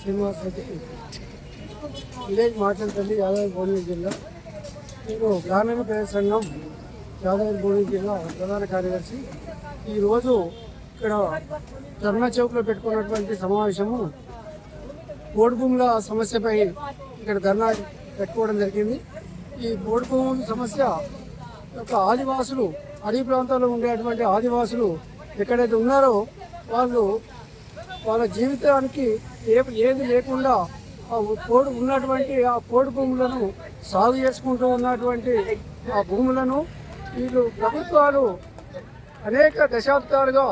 Srinivas Reddy, village మాట్లాడుతుంది యాదగిరి భువనగిరి జిల్లా. నేను గ్రామీణ పేద సంఘం యాదగిరి భువనగిరి జిల్లా ప్రధాన కార్యదర్శి. ఈరోజు ఇక్కడ ధర్నా చౌక్లో పెట్టుకున్నటువంటి సమావేశము బోర్డు భూముల సమస్యపై ఇక్కడ ధర్నా పెట్టుకోవడం జరిగింది. ఈ బోర్డు భూముల సమస్య యొక్క ఆదివాసులు, అడవి ప్రాంతాల్లో ఉండేటువంటి ఆదివాసులు ఎక్కడైతే ఉన్నారో వాళ్ళ జీవితానికి ఏది లేకుండా ఆ పోడు భూములను సాగు చేసుకుంటూ ఉన్నటువంటి ఆ భూములను వీళ్ళు ప్రభుత్వాలు అనేక దశాబ్దాలుగా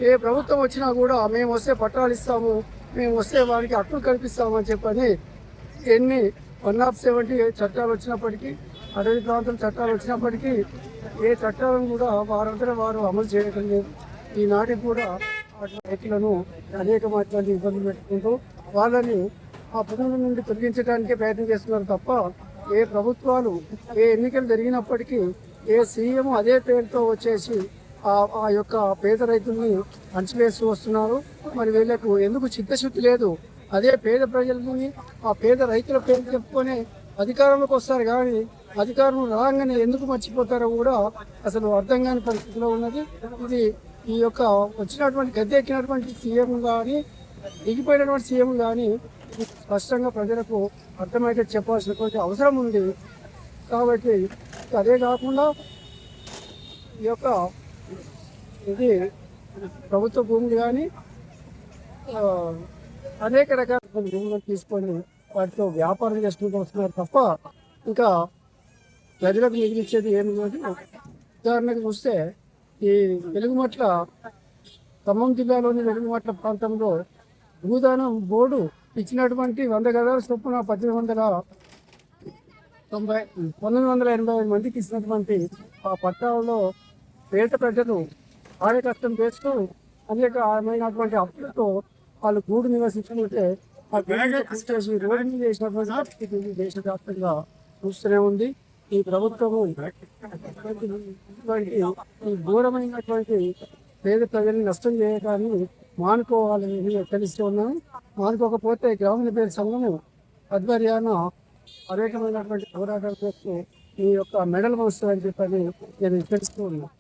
ఏ ప్రభుత్వం వచ్చినా కూడా మేము వస్తే పట్టాలు ఇస్తాము, మేము వస్తే వారికి హక్కులు కల్పిస్తామని చెప్పని ఎన్ని 170 చట్టాలు వచ్చినప్పటికీ, అడవి ప్రాంతం చట్టాలు వచ్చినప్పటికీ ఏ చట్టాలను కూడా వారందరూ వారు అమలు చేయడం లేదు. ఈనాటికి కూడా రైతులను అనేకమైనటువంటి ఇబ్బందులు పెట్టుకుంటూ వాళ్ళని ఆ భూముల నుండి తొలగించడానికే ప్రయత్నం చేస్తున్నారు తప్ప ఏ ప్రభుత్వాలు ఏ ఎన్నికలు జరిగినప్పటికీ ఏ సీఎం అదే పేరుతో వచ్చేసి ఆ యొక్క పేద రైతుల్ని అణచివేస్తూ వస్తున్నారు. మరి వీళ్ళకు ఎందుకు చిత్తశుద్ధి లేదు? అదే పేద ప్రజలని, ఆ పేద రైతుల పేరు చెప్పుకొని అధికారంలోకి వస్తారు, కానీ అధికారం రాగానే ఎందుకు మర్చిపోతారో కూడా అసలు అర్థం కాని పరిస్థితిలో ఉన్నది. ఇది ఈ యొక్క వచ్చినటువంటి గద్దె ఎక్కినటువంటి సీఎం కానీ, దిగిపోయినటువంటి సీఎం కానీ స్పష్టంగా ప్రజలకు అర్థమయ్యేటట్టు చెప్పాల్సినటువంటి అవసరం ఉంది. కాబట్టి అదే కాకుండా ఈ యొక్క ఇది ప్రభుత్వ భూములు కానీ అనేక రకాల భూములను తీసుకొని వాటితో వ్యాపారం చేసుకుంటూ వస్తున్నారు తప్ప ఇంకా ప్రజలకు మిగిలించేది ఏమి లేదు. ఉదాహరణకు చూస్తే ఈ వెలుగుమట్ల, ఖమ్మం జిల్లాలోని వెలుగుమట్ల ప్రాంతంలో భూదానం బోర్డు ఇచ్చినటువంటి 100 గజాల చొప్పున 1985 మందికి ఇచ్చినటువంటి ఆ పట్టాలలో పేద ప్రజలు ఆడే కష్టం చేస్తూ అనేకమైనటువంటి అప్పులతో వాళ్ళు గూడు నివసించుకుంటే ఆ చేసి రోడ్డు మీద చేసినటువంటి పరిస్థితి దేశవ్యాప్తంగా చూస్తూనే ఉంది. ఈ ప్రభుత్వము ఈ ఘోరమైనటువంటి పేద ప్రజల్ని నష్టం చేయడాన్ని మానుకోవాలని హెచ్చరిస్తూ ఉన్నాను. మానుకోకపోతే గ్రామీణ పేద సంఘము ఆధ్వర్యాన అనేకమైనటువంటి పోరాటాలు చేస్తూ ఈ యొక్క మెడల్ వస్తుందని చెప్పని నేను హెచ్చరిస్తూ ఉన్నాను.